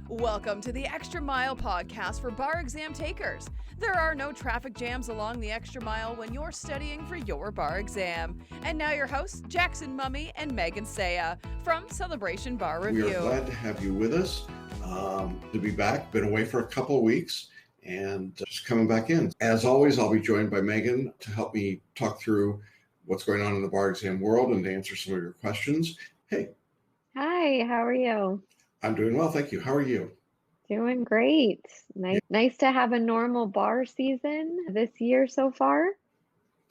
Welcome to the Extra Mile podcast for bar exam takers. There are no traffic jams along the extra mile when you're studying for your bar exam. And now your hosts, Jackson Mummy and Megan Saya from Celebration Bar Review. We are glad to have you with us, to be back. Been away for a couple of weeks and just coming back in. As always, I'll be joined by Megan to help me talk through what's going on in the bar exam world and to answer some of your questions. Hey. Hi, how are you? I'm doing well, thank you. How are you? Doing great. Nice to have a normal bar season this year so far.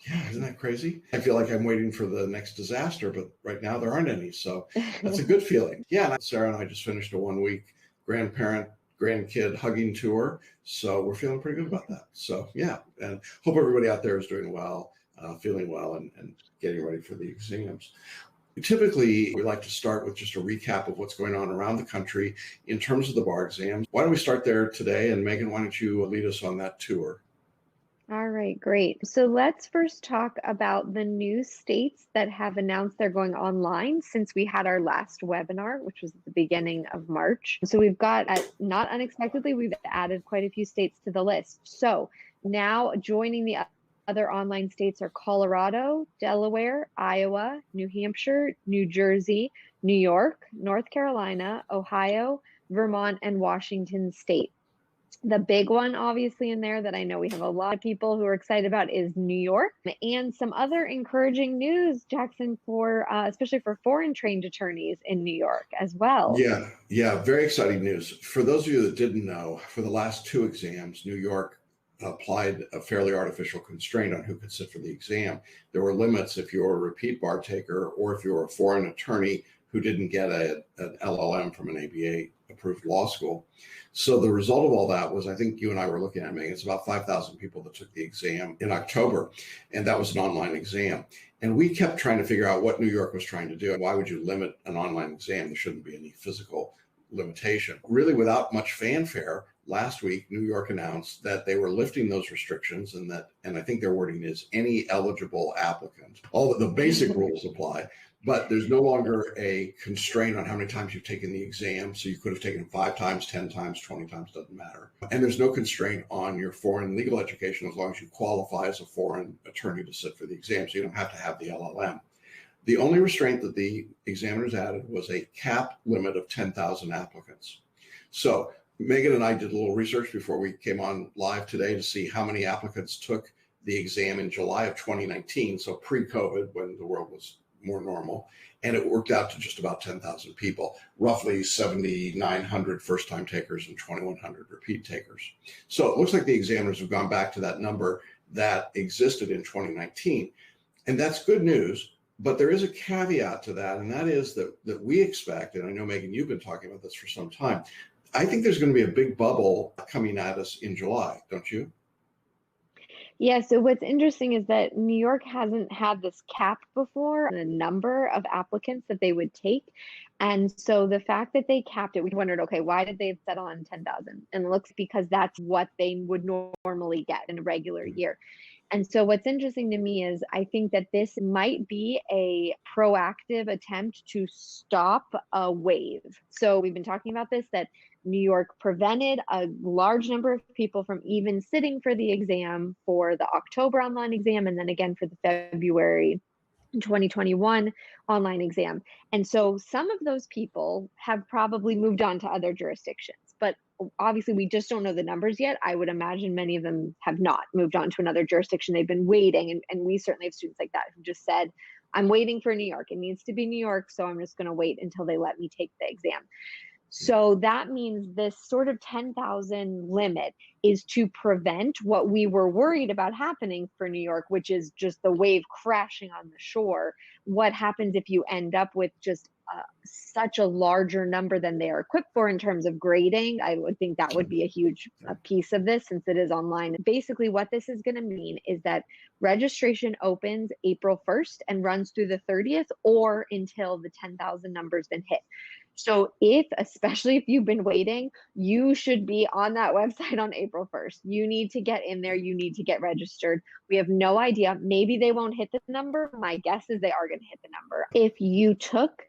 Yeah, isn't that crazy? I feel like I'm waiting for the next disaster, but right now there aren't any, so that's a good feeling. Yeah, Sarah and I just finished a 1-week grandkid hugging tour, so we're feeling pretty good about that. So yeah, and hope everybody out there is doing well, feeling well, and getting ready for the exams. Typically, we like to start with just a recap of what's going on around the country in terms of the bar exams. Why don't we start there today? And Megan, why don't you lead us on that tour? All right, great. So let's first talk about the new states that have announced they're going online since we had our last webinar, which was at the beginning of March. So we've got, not unexpectedly, we've added quite a few states to the list. So now joining the other online states are Colorado, Delaware, Iowa, New Hampshire, New Jersey, New York, North Carolina, Ohio, Vermont, and Washington State. The big one, obviously, in there that I know we have a lot of people who are excited about is New York, and some other encouraging news, Jackson, for especially for foreign trained attorneys in New York as well. Yeah, very exciting news. For those of you that didn't know, for the last 2 exams, New York applied a fairly artificial constraint on who could sit for the exam. There were limits if you were a repeat bar taker or if you were a foreign attorney who didn't get an LLM from an ABA approved law school. So the result of all that was, I think you and I were looking at, Megan, it's about 5,000 people that took the exam in October, and that was an online exam. And we kept trying to figure out what New York was trying to do. Why would you limit an online exam? There shouldn't be any physical limitation. Really, without much fanfare, last week, New York announced that they were lifting those restrictions, and I think their wording is any eligible applicant. All the basic rules apply, but there's no longer a constraint on how many times you've taken the exam. So you could have taken 5 times, 10 times, 20 times, doesn't matter. And there's no constraint on your foreign legal education as long as you qualify as a foreign attorney to sit for the exam. So you don't have to have the LLM. The only restraint that the examiners added was a cap limit of 10,000 applicants. So Megan and I did a little research before we came on live today to see how many applicants took the exam in July of 2019, so pre-COVID, when the world was more normal, and it worked out to just about 10,000 people, roughly 7,900 first-time takers and 2,100 repeat takers. So it looks like the examiners have gone back to that number that existed in 2019, and that's good news. But there is a caveat to that, and that is that we expect, and I know, Megan, you've been talking about this for some time, I think there's going to be a big bubble coming at us in July, don't you? Yeah, so what's interesting is that New York hasn't had this cap before, the number of applicants that they would take. And so the fact that they capped it, we wondered, okay, why did they settle on 10,000? And it looks because that's what they would normally get in a regular year. And so what's interesting to me is I think that this might be a proactive attempt to stop a wave. So we've been talking about this, that New York prevented a large number of people from even sitting for the exam for the October online exam, and then again for the February 2021 online exam. And so some of those people have probably moved on to other jurisdictions, but obviously we just don't know the numbers yet. I would imagine many of them have not moved on to another jurisdiction. They've been waiting. And we certainly have students like that who just said, I'm waiting for New York. It needs to be New York. So I'm just going to wait until they let me take the exam. So that means this sort of 10,000 limit is to prevent what we were worried about happening for New York, which is just the wave crashing on the shore. What happens if you end up with just such a larger number than they are equipped for in terms of grading? I would think that would be a huge piece of this since it is online. Basically, what this is going to mean is that registration opens April 1st and runs through the 30th or until the 10,000 number's been hit. So especially if you've been waiting, you should be on that website on April 1st. You need to get in there. You need to get registered. We have no idea. Maybe they won't hit the number. My guess is they are going to hit the number. If you took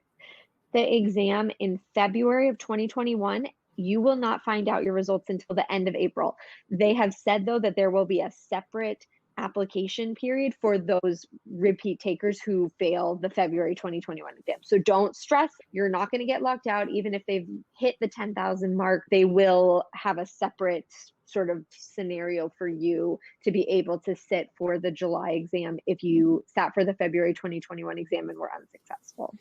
the exam in February of 2021 You will not find out your results until the end of April. They have said, though, that there will be a separate application period for those repeat takers who fail the February 2021 exam. So don't stress. You're not going to get locked out. Even if they've hit the 10,000 mark, they will have a separate sort of scenario for you to be able to sit for the July exam if you sat for the February 2021 exam and were unsuccessful.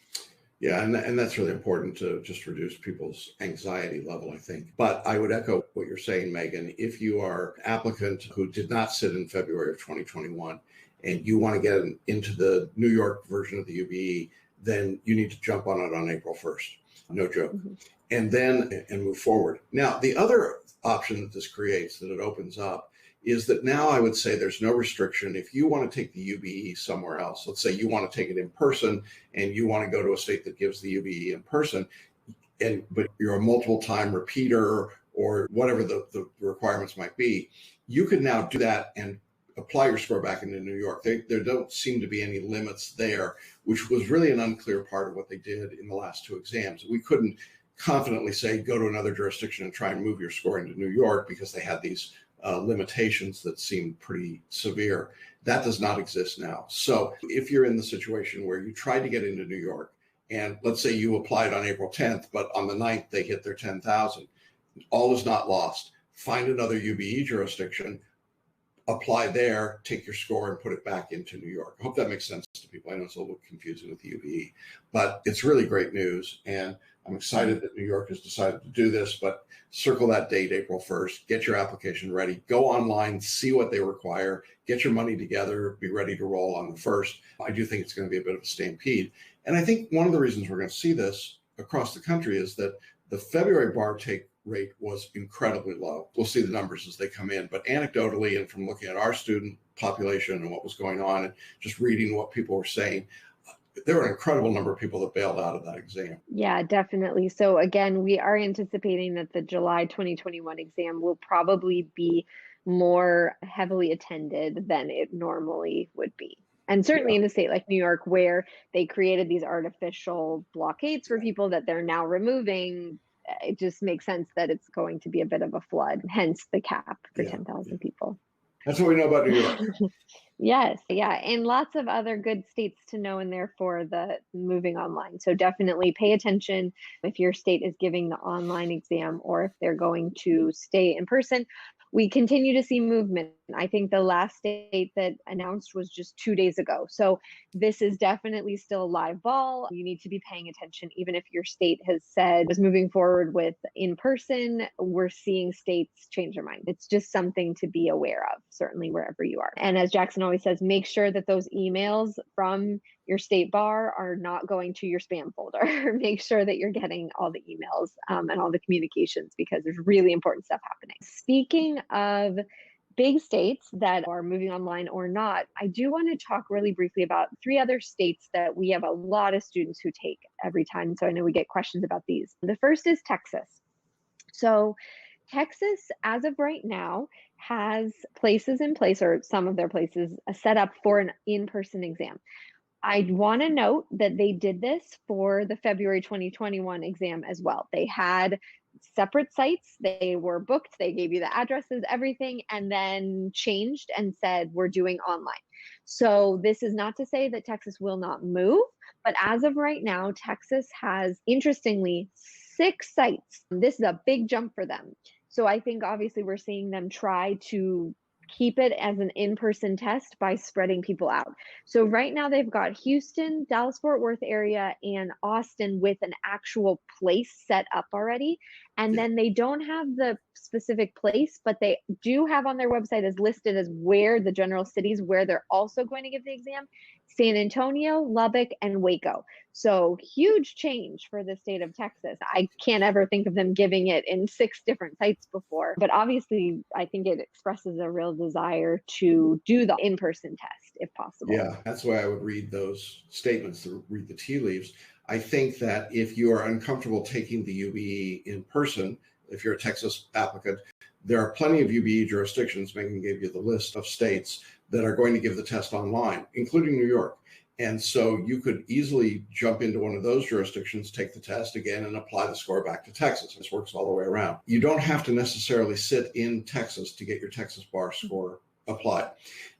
Yeah, and that's really important to just reduce people's anxiety level, I think. But I would echo what you're saying, Megan. If you are an applicant who did not sit in February of 2021 and you want to get into the New York version of the UBE, then you need to jump on it on April 1st. No joke. And then move forward. Now, the other option that this creates, that it opens up, is that now I would say there's no restriction. If you want to take the UBE somewhere else, let's say you want to take it in person and you want to go to a state that gives the UBE in person, but you're a multiple time repeater or whatever the requirements might be, you can now do that and apply your score back into New York. There don't seem to be any limits there, which was really an unclear part of what they did in the last two exams. We couldn't confidently say, go to another jurisdiction and try and move your score into New York because they had these limitations that seem pretty severe. That does not exist now. So if you're in the situation where you tried to get into New York, and let's say you applied on April 10th, but on the 9th they hit their 10,000, all is not lost. Find another UBE jurisdiction, apply there, take your score and put it back into New York. I hope that makes sense to people. I know it's a little confusing with the UBE, but it's really great news. And I'm excited that New York has decided to do this, but circle that date, April 1st, get your application ready, go online, see what they require, get your money together, be ready to roll on the 1st. I do think it's going to be a bit of a stampede. And I think one of the reasons we're going to see this across the country is that the February bar take rate was incredibly low. We'll see the numbers as they come in, but anecdotally and from looking at our student population and what was going on and just reading what people were saying, there were an incredible number of people that bailed out of that exam. Yeah, definitely. So again, we are anticipating that the July 2021 exam will probably be more heavily attended than it normally would be. And certainly in a state like New York, where they created these artificial blockades for people that they're now removing, it just makes sense that it's going to be a bit of a flood, hence the cap for 10,000 people. That's what we know about New York. Yes, yeah, and lots of other good states to know in there for the moving online. So definitely pay attention if your state is giving the online exam or if they're going to stay in person. We continue to see movement. I think the last state that announced was just 2 days ago. So this is definitely still a live ball. You need to be paying attention, even if your state has said is moving forward with in person. We're seeing states change their mind. It's just something to be aware of, certainly wherever you are. And as Jackson always says, make sure that those emails from your state bar are not going to your spam folder. Make sure that you're getting all the emails and all the communications, because there's really important stuff happening. Speaking of big states that are moving online or not, I do want to talk really briefly about 3 other states that we have a lot of students who take every time. So I know we get questions about these. The first is Texas. So Texas, as of right now, has places in place, or some of their places set up for an in-person exam. I want to note that they did this for the February 2021 exam as well. They had separate sites, they were booked, they gave you the addresses, everything, and then changed and said, we're doing online. So this is not to say that Texas will not move, but as of right now, Texas has, interestingly, 6 sites. This is a big jump for them. So I think obviously we're seeing them try to keep it as an in-person test by spreading people out. So right now they've got Houston, Dallas-Fort Worth area, and Austin with an actual place set up already. And then they don't have the specific place, but they do have on their website as listed as where the general cities where they're also going to give the exam: San Antonio, Lubbock, and Waco. So huge change for the state of Texas. I can't ever think of them giving it in 6 different sites before, but obviously I think it expresses a real desire to do the in-person test if possible. Yeah, that's why I would read those statements, to read the tea leaves. I think that if you are uncomfortable taking the UBE in person, if you're a Texas applicant, there are plenty of UBE jurisdictions. Megan gave you the list of states that are going to give the test online, including New York. And so you could easily jump into one of those jurisdictions, take the test again, and apply the score back to Texas. This works all the way around. You don't have to necessarily sit in Texas to get your Texas bar score applied.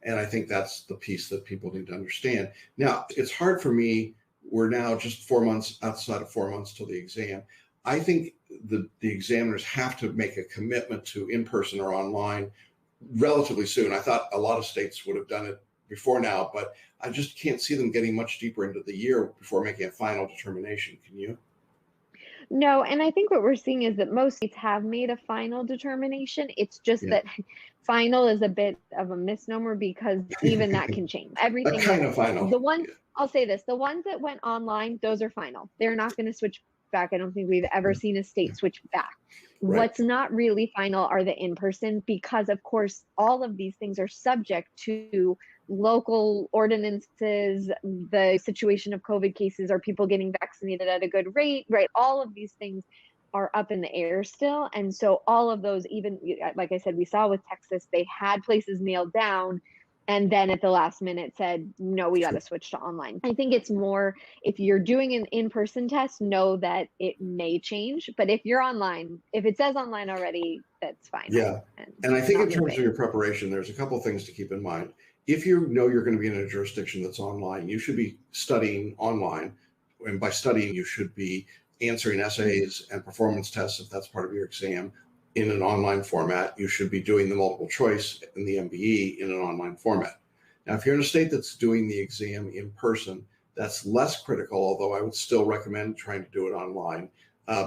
And I think that's the piece that people need to understand. Now, it's hard for me. We're now just 4 months outside of 4 months till the exam. I think the examiners have to make a commitment to in-person or online relatively soon. I thought a lot of states would have done it before now, but I just can't see them getting much deeper into the year before making a final determination. Can you? No, and I think what we're seeing is that most states have made a final determination. It's just Yeah. that final is a bit of a misnomer because even that can change. A Everything kind of final. the ones I'll say this, the ones that went online, those are final. They're not going to switch back. I don't think we've ever seen a state switch back. Right. What's not really final are the in-person because of course all of these things are subject to local ordinances, the situation of COVID cases, are people getting vaccinated at a good rate, right? All of these things are up in the air still. And so all of those, even like I said, we saw with Texas, they had places nailed down and then at the last minute said, no, we got to switch to online. I think it's more if you're doing an in-person test, know that it may change. But if you're online, if it says online already, that's fine. Yeah. And I think in not terms moving. of your preparation, there's a couple of things to keep in mind. If you know you're going to be in a jurisdiction that's online, you should be studying online. And by studying, you should be answering essays and performance tests if that's part of your exam in an online format. You should be doing the multiple choice and the MBE in an online format. Now, if you're in a state that's doing the exam in person, that's less critical, although I would still recommend trying to do it online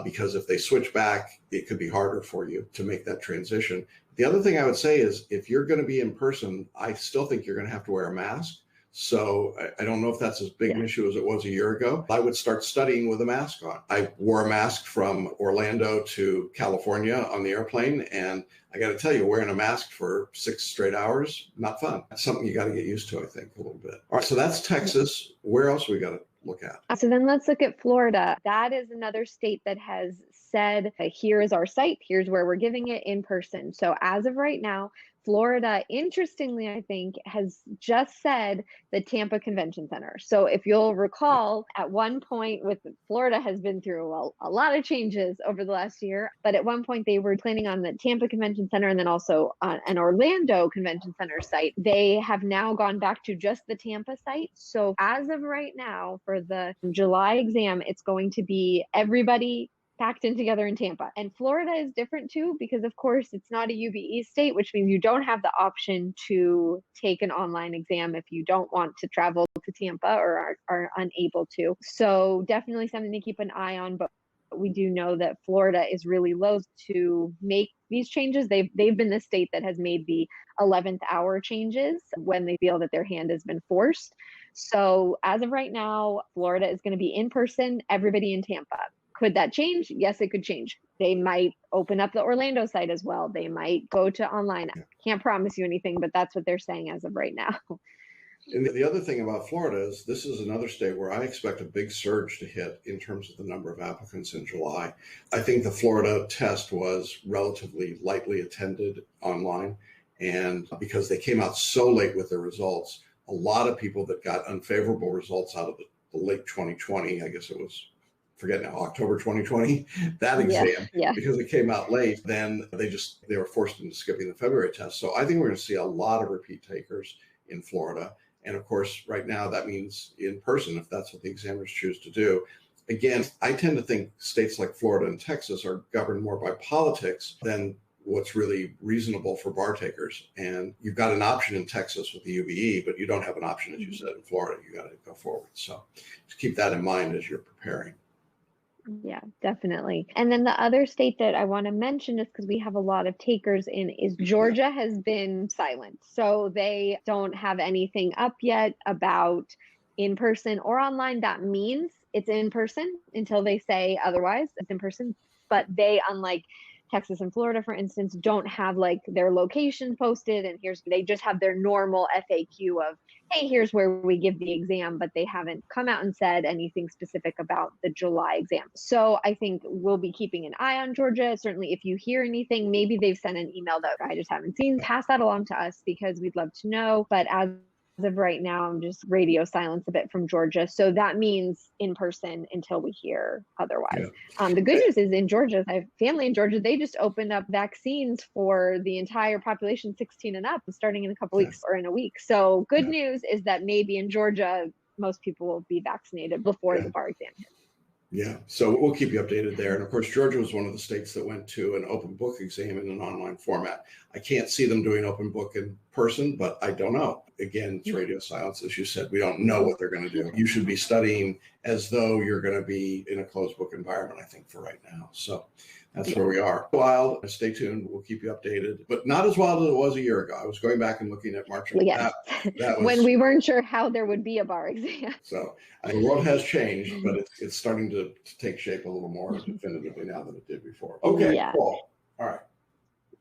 because if they switch back, it could be harder for you to make that transition. The other thing I would say is if you're going to be in person, I still think you're going to have to wear a mask. So I don't know if that's as big an issue as it was a year ago. I would start studying with a mask on. I wore a mask from Orlando to California on the airplane. And I got to tell you, wearing a mask for 6 straight hours, not fun. That's something you got to get used to, I think, a little bit. All right, so that's Texas. Where else we got to look at? So then let's look at Florida. That is another state that has said, here is our site. Here's where we're giving it in person. So as of right now, Florida, interestingly, I think, has just said the Tampa Convention Center. So if you'll recall, at one point with Florida has been through a lot of changes over the last year, but at one point they were planning on the Tampa Convention Center and then also on an Orlando Convention Center site. They have now gone back to just the Tampa site. So as of right now, for the July exam, it's going to be everybody packed in together in Tampa. And Florida is different too, because of course it's not a UBE state, which means you don't have the option to take an online exam if you don't want to travel to Tampa or are unable to. So definitely something to keep an eye on. But we do know that Florida is really loath to make these changes. They've been the state that has made the 11th hour changes when they feel that their hand has been forced. So as of right now, Florida is going to be in person, everybody in Tampa. Could that change? Yes, it could change. They might open up the Orlando site as well. They might go to online. Can't promise you anything, but that's what they're saying as of right now. And the other thing about Florida is this is another state where I expect a big surge to hit in terms of the number of applicants in July. I think the Florida test was relatively lightly attended online. And because they came out so late with their results, a lot of people that got unfavorable results out of the late 2020, I guess it was, forget now, October 2020, that exam, because it came out late, then they were forced into skipping the February test. So I think we're going to see a lot of repeat takers in Florida. And of course, right now that means in person, if that's what the examiners choose to do. Again, I tend to think states like Florida and Texas are governed more by politics than what's really reasonable for bar takers. And you've got an option in Texas with the UBE, but you don't have an option, as you said, in Florida. You got to go forward. So just keep that in mind as you're preparing. Yeah, definitely. And then the other state that I want to mention, is because we have a lot of takers in, is Georgia has been silent. So they don't have anything up yet about in person or online. That means it's in person until they say otherwise. It's in person. But they, unlike Texas and Florida, for instance, don't have like their location posted and they just have their normal FAQ of, hey, here's where we give the exam, but they haven't come out and said anything specific about the July exam. So I think we'll be keeping an eye on Georgia. Certainly if you hear anything, maybe they've sent an email that I just haven't seen, pass that along to us because we'd love to know. But as of right now, I'm just radio silence a bit from Georgia. So that means in person until we hear otherwise. Yeah. The good news is in Georgia, I have family in Georgia, they just opened up vaccines for the entire population 16 and up starting in a couple weeks or in a week. So good news is that maybe in Georgia, most people will be vaccinated before the bar exam hits. Yeah, so we'll keep you updated there. And of course, Georgia was one of the states that went to an open book exam in an online format. I can't see them doing open book in person, but I don't know. Again, it's radio silence. As you said, we don't know what they're going to do. You should be studying as though you're going to be in a closed book environment, I think, for right now. So that's where we are. Wild, stay tuned. We'll keep you updated, but not as wild as it was a year ago. I was going back and looking at March. Yes. That was, when we weren't sure how there would be a bar exam. So the world has changed, but it's starting to take shape a little more definitively now than it did before. Okay, cool. All right.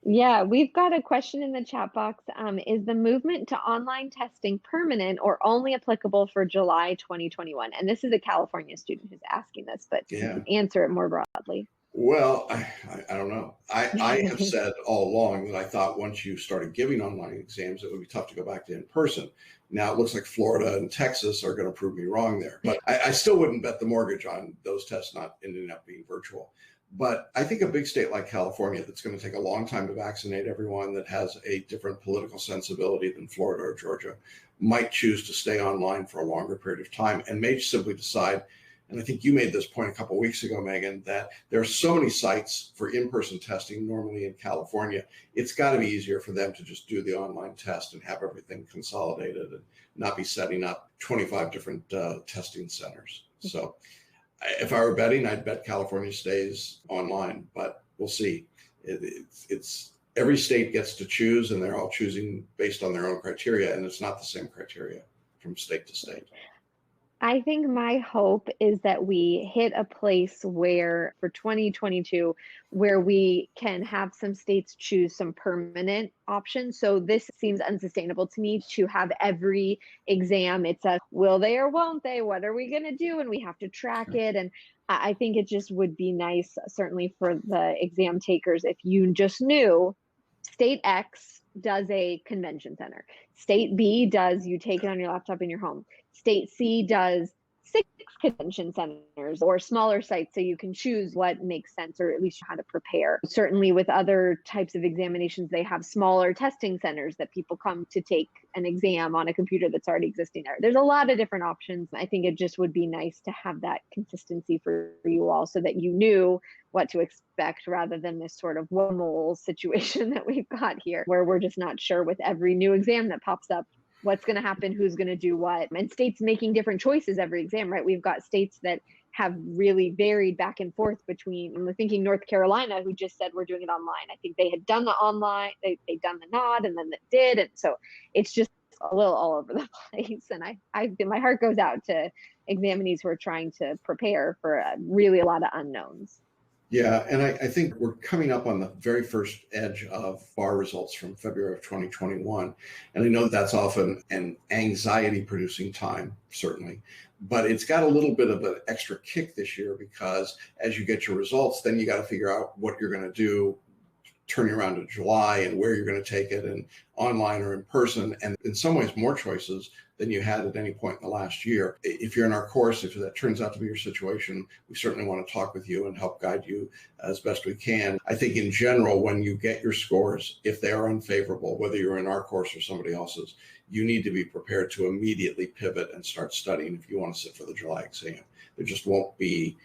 Yeah, we've got a question in the chat box. Is the movement to online testing permanent or only applicable for July 2021? And this is a California student who's asking this, but you can answer it more broadly. Well, I don't know. I have said all along that I thought once you started giving online exams, it would be tough to go back to in person. Now it looks like Florida and Texas are going to prove me wrong there. But I still wouldn't bet the mortgage on those tests not ending up being virtual. But I think a big state like California that's going to take a long time to vaccinate everyone, that has a different political sensibility than Florida or Georgia, might choose to stay online for a longer period of time and may simply decide. And I think you made this point a couple of weeks ago, Megan, that there are so many sites for in-person testing normally in California. It's got to be easier for them to just do the online test and have everything consolidated and not be setting up 25 different testing centers. So if I were betting, I'd bet California stays online, but we'll see. It's every state gets to choose, and they're all choosing based on their own criteria, and it's not the same criteria from state to state. I think my hope is that we hit a place where for 2022, where we can have some states choose some permanent options. So this seems unsustainable to me to have every exam. It's a will they or won't they? What are we going to do? And we have to track it. And I think it just would be nice, certainly for the exam takers, if you just knew state X does a convention center. State B does, you take it on your laptop in your home. State C does 6 convention centers or smaller sites, so you can choose what makes sense, or at least how to prepare. Certainly with other types of examinations, they have smaller testing centers that people come to take an exam on a computer that's already existing there. There's a lot of different options. I think it just would be nice to have that consistency for you all so that you knew what to expect, rather than this sort of whack-a-mole situation that we've got here, where we're just not sure with every new exam that pops up what's going to happen, who's going to do what, and states making different choices every exam, right? We've got states that have really varied back and forth between, and we're thinking North Carolina, who just said we're doing it online. I think they had done the online, they'd done the nod, and then it did. And so it's just a little all over the place. And my heart goes out to examinees who are trying to prepare for really a lot of unknowns. Yeah, and I think we're coming up on the very first edge of bar results from February of 2021. And I know that's often an anxiety-producing time, certainly, but it's got a little bit of an extra kick this year, because as you get your results, then you got to figure out what you're going to do turning around to July and where you're going to take it, and online or in person, and in some ways more choices than you had at any point in the last year. If you're in our course, if that turns out to be your situation, we certainly want to talk with you and help guide you as best we can. I think in general, when you get your scores, if they are unfavorable, whether you're in our course or somebody else's, you need to be prepared to immediately pivot and start studying if you want to sit for the July exam. There just won't be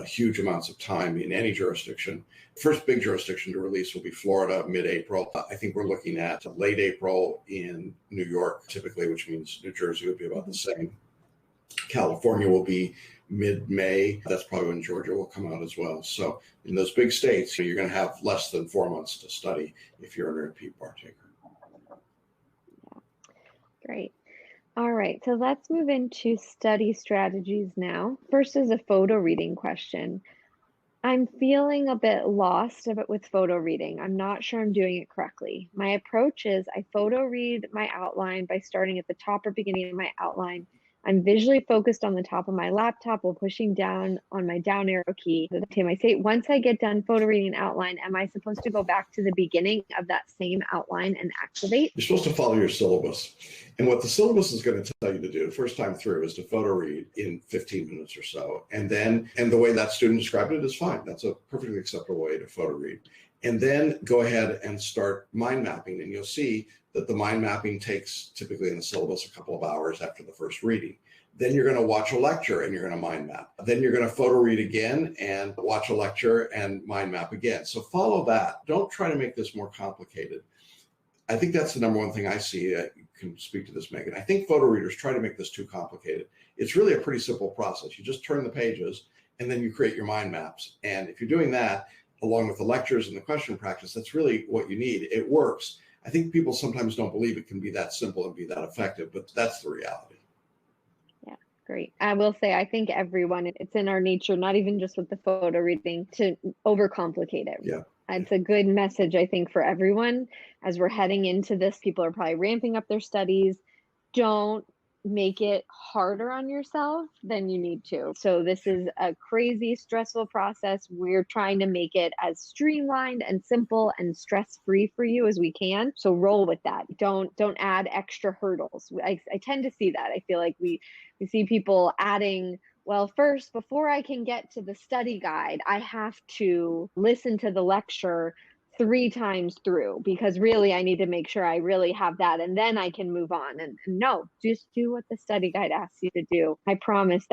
huge amounts of time in any jurisdiction. First big jurisdiction to release will be Florida, mid-April. I think we're looking at late April in New York, typically, which means New Jersey would be about the same. California will be mid-May. That's probably when Georgia will come out as well. So in those big states, you're going to have less than 4 months to study if you're a repeat bar taker. Great. All right, so let's move into study strategies now. First is a photo reading question. I'm feeling a bit lost with photo reading. I'm not sure I'm doing it correctly. My approach is I photo read my outline by starting at the top or beginning of my outline, I'm visually focused on the top of my laptop while pushing down on my down arrow key. I say, once I get done photo reading an outline, am I supposed to go back to the beginning of that same outline and activate? You're supposed to follow your syllabus. And what the syllabus is going to tell you to do the first time through is to photo read in 15 minutes or so. And the way that student described it is fine. That's a perfectly acceptable way to photo read. And then go ahead and start mind mapping. And you'll see that the mind mapping takes typically in the syllabus a couple of hours after the first reading. Then you're going to watch a lecture and you're going to mind map. Then you're going to photo read again and watch a lecture and mind map again. So follow that. Don't try to make this more complicated. I think that's the number one thing I see. You can speak to this, Megan. I think photo readers try to make this too complicated. It's really a pretty simple process. You just turn the pages and then you create your mind maps. And if you're doing that, along with the lectures and the question practice, that's really what you need. It works. I think people sometimes don't believe it can be that simple and be that effective, but that's the reality. Yeah, great. I will say, I think everyone, it's in our nature, not even just with the photo reading, to overcomplicate it. Yeah. It's a good message, I think, for everyone. As we're heading into this, people are probably ramping up their studies. Don't make it harder on yourself than you need to. So this is a crazy, stressful process. We're trying to make it as streamlined and simple and stress-free for you as we can. So roll with that. Don't add extra hurdles. I tend to see that. I feel like we see people adding, well, first, before I can get to the study guide, I have to listen to the lecture 3 times through, because really I need to make sure I really have that, and then I can move on. And no, just do what the study guide asks you to do. I promise.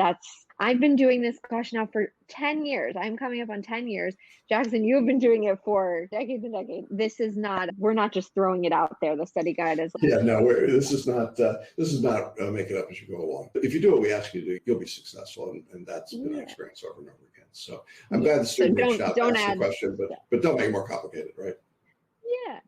I've been doing this, gosh, now for 10 years. I'm coming up on 10 years. Jackson, you've been doing it for decades and decades. We're not just throwing it out there. The study guide is. Yeah, no, this is not make it up as you go along. If you do what we ask you to do, you'll be successful. And that's been our experience over and over again. So I'm glad the student reached out to ask the question, but don't make it more complicated, right? Yeah.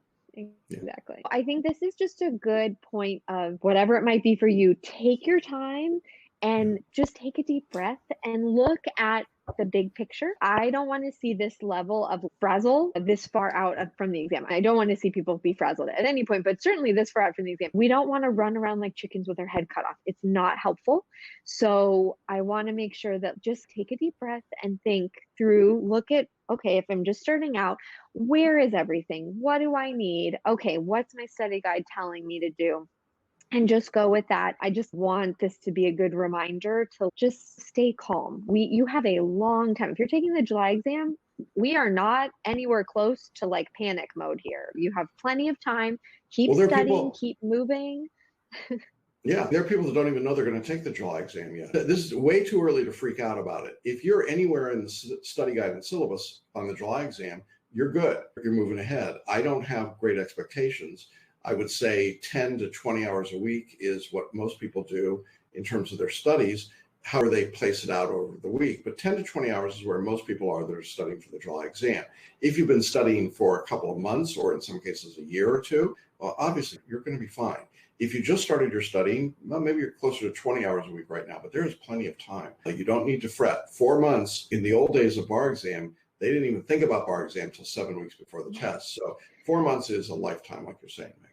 Exactly. Yeah. I think this is just a good point of whatever it might be for you. Take your time and just take a deep breath and look at the big picture. I don't want to see this level of frazzle this far out from the exam. I don't want to see people be frazzled at any point, but certainly this far out from the exam. We don't want to run around like chickens with our head cut off. It's not helpful. So I want to make sure that just take a deep breath and think through, look at, okay, if I'm just starting out, where is everything? What do I need? Okay, what's my study guide telling me to do? And just go with that. I just want this to be a good reminder to just stay calm. You have a long time. If you're taking the July exam, we are not anywhere close to like panic mode here. You have plenty of time. Keep studying, keep moving. Yeah, there are people that don't even know they're going to take the July exam yet. This is way too early to freak out about it. If you're anywhere in the study guide and syllabus on the July exam, you're good. You're moving ahead. I don't have great expectations. I would say 10 to 20 hours a week is what most people do in terms of their studies, however they place it out over the week. But 10 to 20 hours is where most people are that are studying for the July exam. If you've been studying for a couple of months, or in some cases a year or two, well, obviously you're going to be fine. If you just started your studying, well, maybe you're closer to 20 hours a week right now, but there is plenty of time. You don't need to fret. 4 months in the old days of bar exam, they didn't even think about bar exam until 7 weeks before the test. So 4 months is a lifetime, like you're saying, Megan.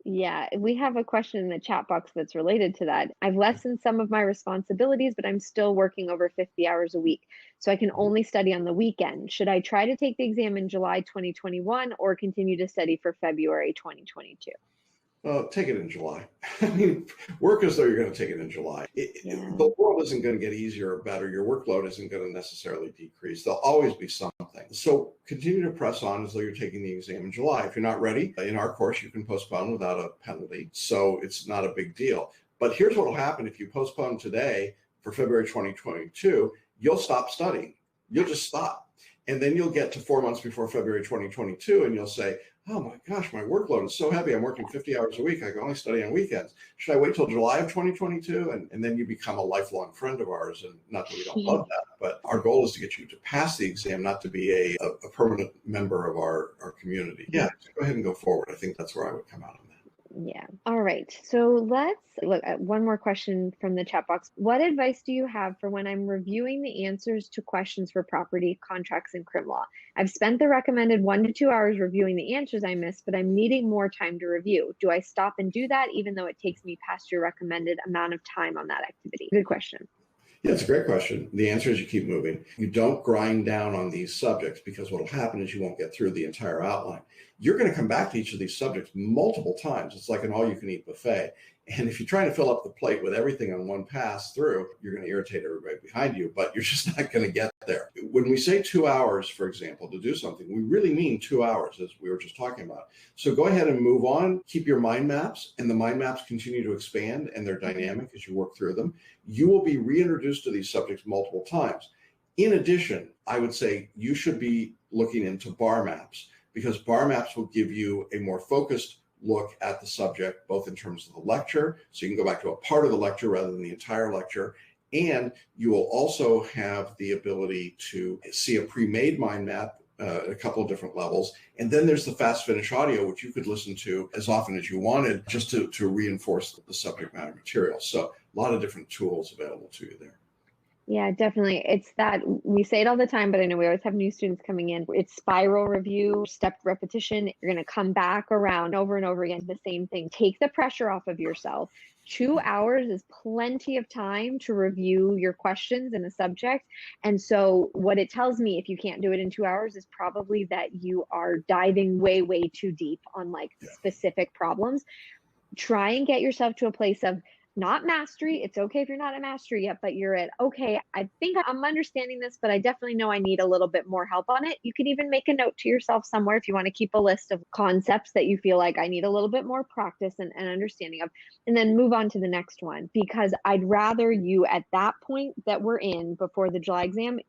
Yeah, we have a question in the chat box that's related to that. I've lessened some of my responsibilities, but I'm still working over 50 hours a week. So I can only study on the weekend. Should I try to take the exam in July 2021 or continue to study for February 2022? Take it in July. I mean, work as though you're going to take it in July. The world isn't going to get easier or better. Your workload isn't going to necessarily decrease. There'll always be something. So continue to press on as though you're taking the exam in July. If you're not ready, in our course, you can postpone without a penalty. So it's not a big deal. But here's what will happen if you postpone today for February 2022. You'll stop studying. You'll just stop. And then you'll get to 4 months before February 2022, and you'll say, oh my gosh, my workload is so heavy. I'm working 50 hours a week. I can only study on weekends. Should I wait till July of 2022? And then you become a lifelong friend of ours. And not that we don't love that, but our goal is to get you to pass the exam, not to be a permanent member of our community. Yeah, go ahead and go forward. I think that's where I would come out on that. Yeah. All right. So let's look at one more question from the chat box. What advice do you have for when I'm reviewing the answers to questions for property, contracts, and crim law? I've spent the recommended 1 to 2 hours reviewing the answers I missed, but I'm needing more time to review. Do I stop and do that even though it takes me past your recommended amount of time on that activity? Good question. Yeah, it's a great question. The answer is you keep moving. You don't grind down on these subjects, because what will happen is you won't get through the entire outline. You're going to come back to each of these subjects multiple times. It's like an all-you-can-eat buffet. And if you're trying to fill up the plate with everything on one pass through, you're going to irritate everybody behind you, but you're just not going to get there. When we say 2 hours, for example, to do something, we really mean 2 hours, as we were just talking about. So go ahead and move on. Keep your mind maps, and the mind maps continue to expand, and they're dynamic as you work through them. You will be reintroduced to these subjects multiple times. In addition, I would say you should be looking into bar maps, because bar maps will give you a more focused look at the subject, both in terms of the lecture, so you can go back to a part of the lecture rather than the entire lecture, and you will also have the ability to see a pre-made mind map at a couple of different levels. And then there's the fast finish audio, which you could listen to as often as you wanted, just to reinforce the subject matter material. So a lot of different tools available to you there. Yeah, definitely. It's that we say it all the time, but I know we always have new students coming in. It's spiral review, step repetition. You're going to come back around over and over again to the same thing. Take the pressure off of yourself. 2 hours is plenty of time to review your questions in the subject. And so what it tells me, if you can't do it in 2 hours, is probably that you are diving way, way too deep on specific problems. Try and get yourself to a place of not mastery. It's okay if you're not at mastery yet, but you're at, okay, I think I'm understanding this, but I definitely know I need a little bit more help on it. You could even make a note to yourself somewhere if you want to keep a list of concepts that you feel like I need a little bit more practice and understanding of, and then move on to the next one. Because I'd rather you, at that point that we're in before the July exam,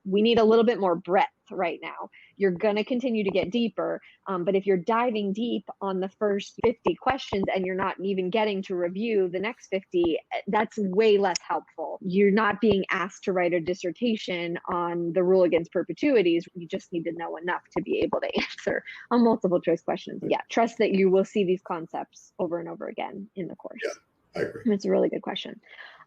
we need a little bit more breadth right now. You're going to continue to get deeper. But if you're diving deep on the first 50 questions and you're not even getting to review the next 50, that's way less helpful. You're not being asked to write a dissertation on the rule against perpetuities. You just need to know enough to be able to answer a multiple choice questions. Yeah, trust that you will see these concepts over and over again in the course. Yeah, I agree. It's a really good question.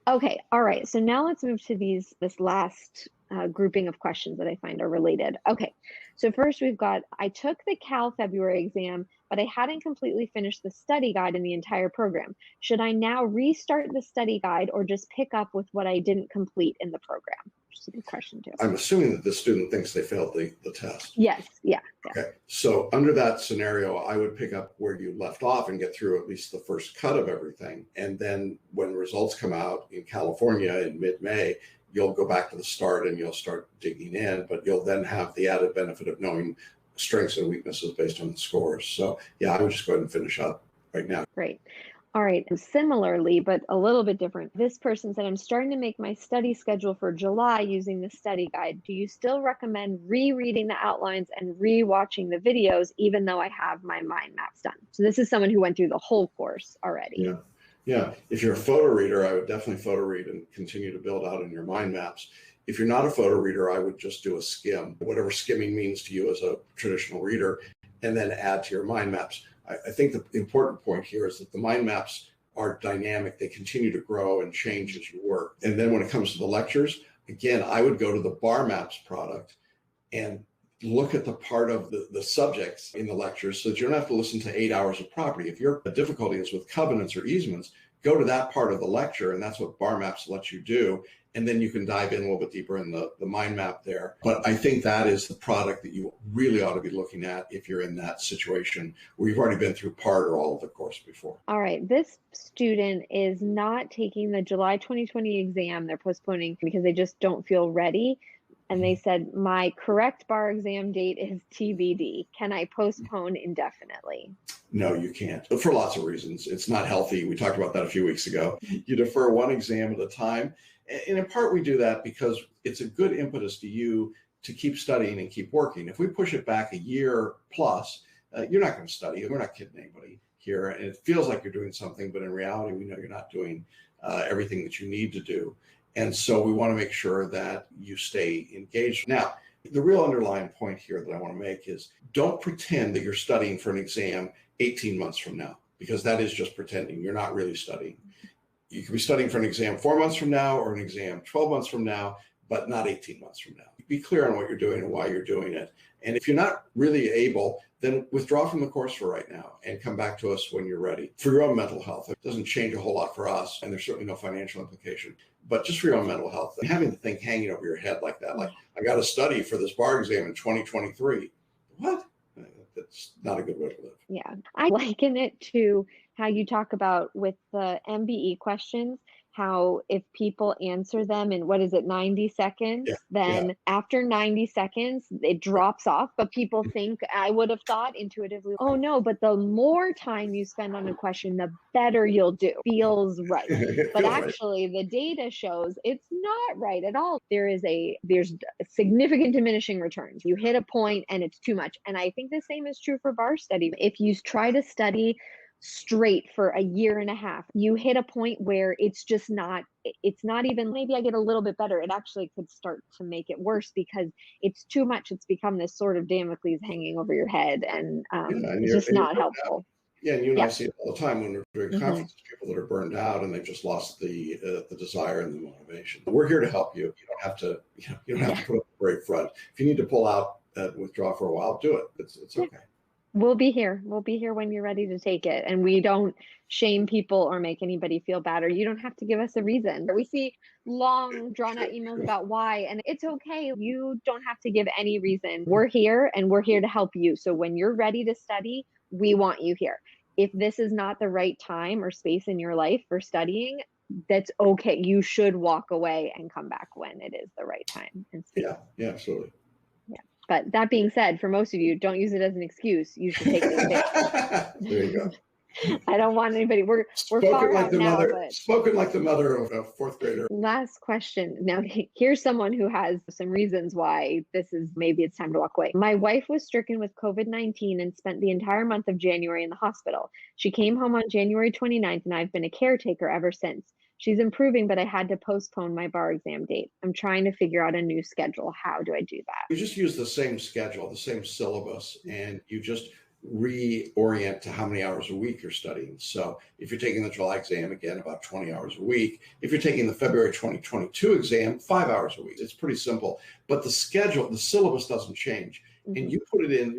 Okay, all right. So now let's move to this last grouping of questions that I find are related. Okay, so first we've got, I took the Cal February exam, but I hadn't completely finished the study guide in the entire program. Should I now restart the study guide or just pick up with what I didn't complete in the program? Which is a good question too. I'm assuming that the student thinks they failed the test. Yes, yeah. Okay, so under that scenario, I would pick up where you left off and get through at least the first cut of everything. And then when results come out in California in mid-May, you'll go back to the start and you'll start digging in, but you'll then have the added benefit of knowing strengths and weaknesses based on the scores. So yeah, I would just go ahead and finish up right now. Great. All right. And similarly, but a little bit different, this person said, I'm starting to make my study schedule for July using the study guide. Do you still recommend rereading the outlines and re-watching the videos, even though I have my mind maps done? So this is someone who went through the whole course already. Yeah. If you're a photo reader, I would definitely photo read and continue to build out in your mind maps. If you're not a photo reader, I would just do a skim, whatever skimming means to you as a traditional reader, and then add to your mind maps. I think the important point here is that the mind maps are dynamic. They continue to grow and change as you work. And then when it comes to the lectures, again, I would go to the Bar Maps product and look at the part of the subjects in the lectures so that you don't have to listen to 8 hours of property. If your difficulty is with covenants or easements, go to that part of the lecture, and that's what Bar Maps lets you do. And then you can dive in a little bit deeper in the mind map there. But I think that is the product that you really ought to be looking at if you're in that situation where you've already been through part or all of the course before. All right. This student is not taking the July 2020 exam. They're postponing because they just don't feel ready. And they said, my correct bar exam date is TBD. Can I postpone indefinitely? No, you can't. But for lots of reasons. It's not healthy. We talked about that a few weeks ago. You defer one exam at a time. And in part, we do that because it's a good impetus to you to keep studying and keep working. If we push it back a year plus, you're not going to study. We're not kidding anybody here. And it feels like you're doing something, but in reality, we know you're not doing everything that you need to do. And so we want to make sure that you stay engaged. Now, the real underlying point here that I want to make is don't pretend that you're studying for an exam 18 months from now. because that is just pretending. You're not really studying. You could be studying for an exam 4 months from now or an exam 12 months from now, but not 18 months from now. Be clear on what you're doing and why you're doing it. And if you're not really able, then withdraw from the course for right now and come back to us when you're ready. For your own mental health, it doesn't change a whole lot for us, and there's certainly no financial implication. But just for your own mental health, having the thing hanging over your head like that, like, I got to study for this bar exam in 2023. What? That's not a good way to live. Yeah. I liken it to how you talk about with the MBE questions, how if people answer them in, 90 seconds, then after 90 seconds, it drops off. But people think, I would have thought intuitively, oh no, but the more time you spend on a question, the better you'll do. Feels right. But actually, the data shows it's not right at all. There's significant diminishing returns. You hit a point and it's too much. And I think the same is true for bar study. If you try to study straight for a year and a half, you hit a point where it's not even, maybe I get a little bit better. It actually could start to make it worse because it's too much. It's become this sort of Damocles hanging over your head, and it's just not helpful. Yeah, and you and I see it all the time when we're doing conferences, people that are burned out and they've just lost the desire and the motivation. We're here to help you. You don't have to, you don't have to put up a brave front. If you need to pull out, withdraw for a while, do it. It's okay. We'll be here. We'll be here when you're ready to take it. And we don't shame people or make anybody feel bad, or you don't have to give us a reason. We see long drawn out emails about why, and it's okay. You don't have to give any reason. We're here and we're here to help you. So when you're ready to study, we want you here. If this is not the right time or space in your life for studying, that's okay. You should walk away and come back when it is the right time and speak. Yeah, absolutely. But that being said, for most of you, don't use it as an excuse. You should take the exam. There you go. I don't want anybody. We're far out now. But spoken like the mother of a fourth grader. Last question. Now, here's someone who has some reasons why maybe it's time to walk away. My wife was stricken with COVID-19 and spent the entire month of January in the hospital. She came home on January 29th, and I've been a caretaker ever since. She's improving, but I had to postpone my bar exam date. I'm trying to figure out a new schedule. How do I do that? You just use the same schedule, the same syllabus, and you just reorient to how many hours a week you're studying. So if you're taking the July exam, again, about 20 hours a week. If you're taking the February 2022 exam, 5 hours a week. It's pretty simple. But the schedule, the syllabus doesn't change. Mm-hmm. And you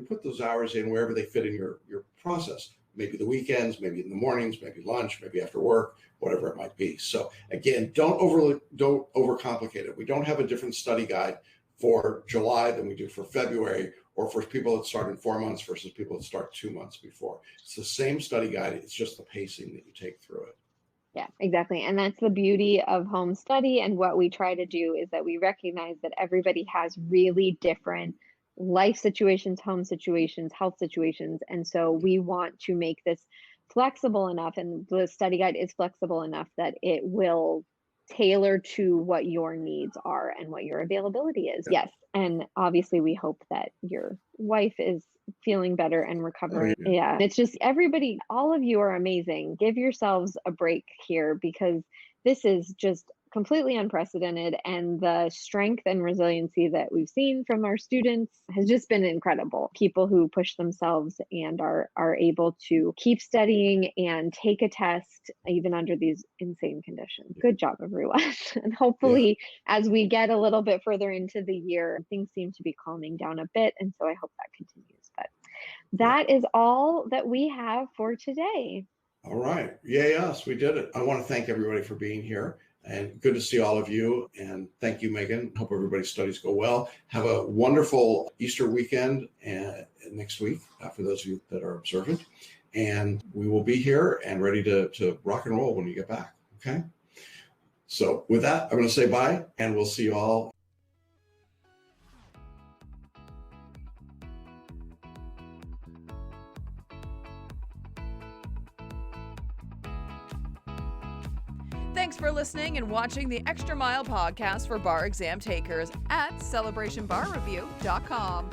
put those hours in wherever they fit in your process. Maybe the weekends, maybe in the mornings, maybe lunch, maybe after work, whatever it might be. So again, don't overcomplicate it. We don't have a different study guide for July than we do for February, or for people that start in 4 months versus people that start 2 months before. It's the same study guide. It's just the pacing that you take through it. Yeah, exactly. And that's the beauty of home study. And what we try to do is that we recognize that everybody has really different life situations, home situations, health situations. And so we want to make this flexible enough, and the study guide is flexible enough that it will tailor to what your needs are and what your availability is. Yes. And obviously we hope that your wife is feeling better and recovering. Yeah. It's just everybody, all of you are amazing. Give yourselves a break here, because this is just completely unprecedented, and the strength and resiliency that we've seen from our students has just been incredible. People who push themselves and are able to keep studying and take a test even under these insane conditions. Good job, everyone. And hopefully as we get a little bit further into the year, things seem to be calming down a bit, and so I hope that continues. But that is all that we have for today. All right. Yay us. We did it. I want to thank everybody for being here. And good to see all of you. And thank you, Megan. Hope everybody's studies go well. Have a wonderful Easter weekend next week for those of you that are observant. And we will be here and ready to rock and roll when you get back. Okay? So with that, I'm going to say bye, and we'll see you all. Thanks for listening and watching the Extra Mile podcast for bar exam takers at celebrationbarreview.com.